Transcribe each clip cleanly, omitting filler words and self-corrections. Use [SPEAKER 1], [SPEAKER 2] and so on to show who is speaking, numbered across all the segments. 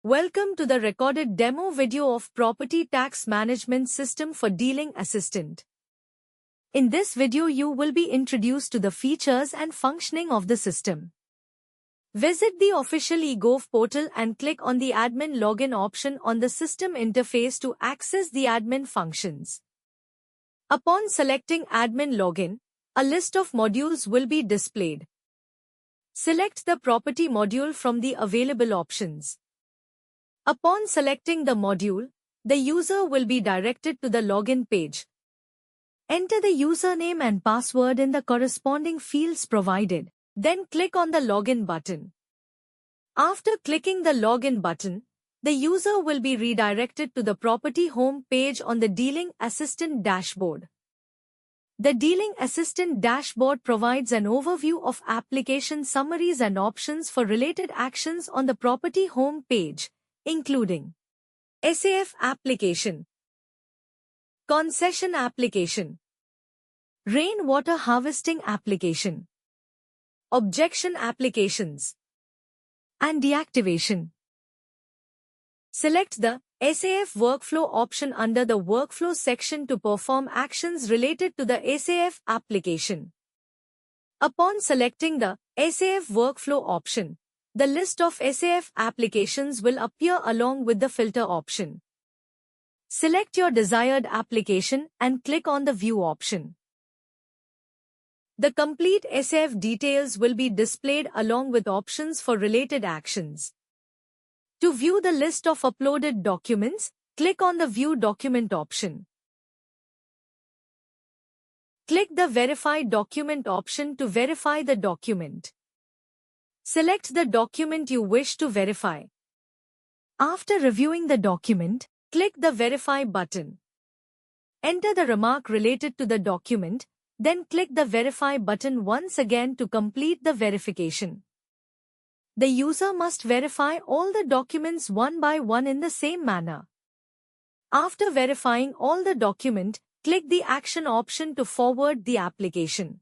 [SPEAKER 1] Welcome to the recorded demo video of Property Tax Management System for Dealing Assistant. In this video you will be introduced to the features and functioning of the system. Visit the official eGov portal and click on the Admin Login option on the system interface to access the admin functions. Upon selecting Admin Login, a list of modules will be displayed. Select the Property module from the available options. Upon selecting the module, the user will be directed to the login page. Enter the username and password in the corresponding fields provided, then click on the login button. After clicking the login button, the user will be redirected to the property home page on the Dealing Assistant dashboard. The Dealing Assistant dashboard provides an overview of application summaries and options for related actions on the property home page, including SAF application, concession application, rainwater harvesting application, objection applications, and deactivation. Select the SAF workflow option under the workflow section to perform actions related to the SAF application. Upon selecting the SAF workflow option, the list of SAF applications will appear along with the filter option. Select your desired application and click on the View option. The complete SAF details will be displayed along with options for related actions. To view the list of uploaded documents, click on the View Document option. Click the Verify Document option to verify the document. Select the document you wish to verify. After reviewing the document, click the Verify button. Enter the remark related to the document, then click the Verify button once again to complete the verification. The user must verify all the documents one by one in the same manner. After verifying all the document, click the Action option to forward the application.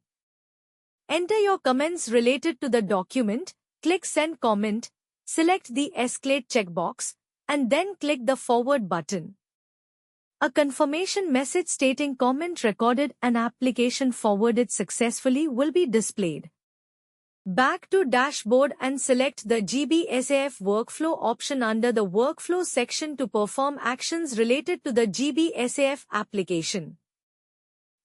[SPEAKER 1] Enter your comments related to the document, click Send Comment, select the Escalate checkbox, and then click the Forward button. A confirmation message stating comment recorded and application forwarded successfully will be displayed. Back to dashboard and select the GBSAF workflow option under the workflow section to perform actions related to the GBSAF application.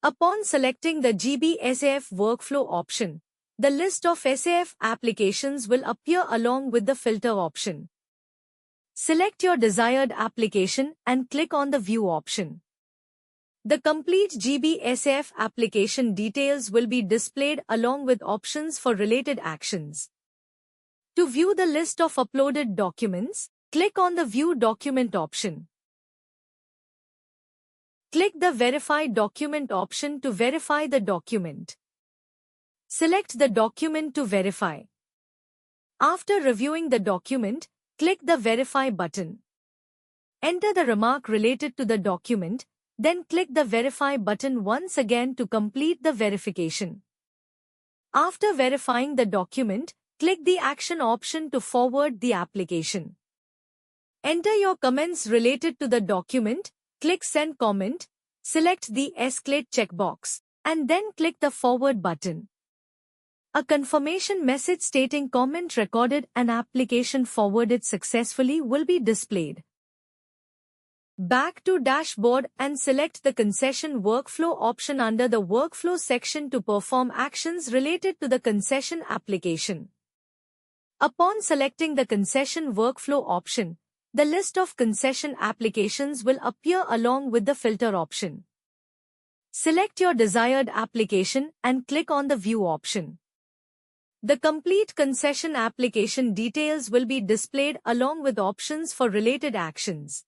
[SPEAKER 1] Upon selecting the GBSAF workflow option, the list of SAF applications will appear along with the filter option. Select your desired application and click on the View option. The complete GBSAF application details will be displayed along with options for related actions. To view the list of uploaded documents, click on the View Document option. Click the Verify Document option to verify the document. Select the document to verify. After reviewing the document, click the Verify button. Enter the remark related to the document, then click the Verify button once again to complete the verification. After verifying the document, click the Action option to forward the application. Enter your comments related to the document, click Send Comment, select the Escalate checkbox, and then click the Forward button. A confirmation message stating comment recorded and application forwarded successfully will be displayed. Back to dashboard and select the concession workflow option under the workflow section to perform actions related to the concession application. Upon selecting the concession workflow option, the list of concession applications will appear along with the filter option. Select your desired application and click on the View option. The complete concession application details will be displayed along with options for related actions.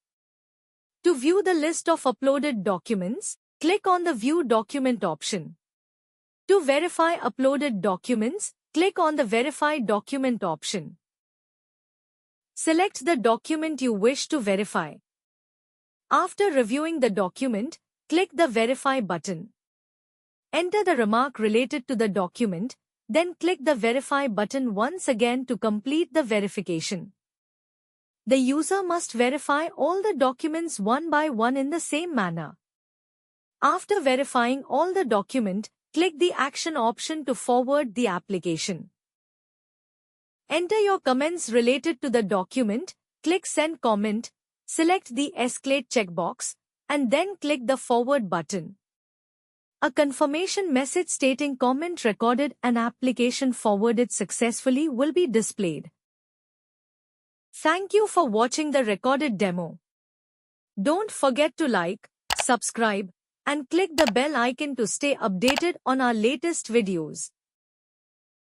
[SPEAKER 1] To view the list of uploaded documents, click on the View Document option. To verify uploaded documents, click on the Verify Document option. Select the document you wish to verify. After reviewing the document, click the Verify button. Enter the remark related to the document, then click the Verify button once again to complete the verification. The user must verify all the documents one by one in the same manner. After verifying all the document, click the action option to forward the application. Enter your comments related to the document, click Send Comment, select the Escalate checkbox, and then click the Forward button. A confirmation message stating comment recorded and application forwarded successfully will be displayed. Thank you for watching the recorded demo. Don't forget to like, subscribe, and click the bell icon to stay updated on our latest videos.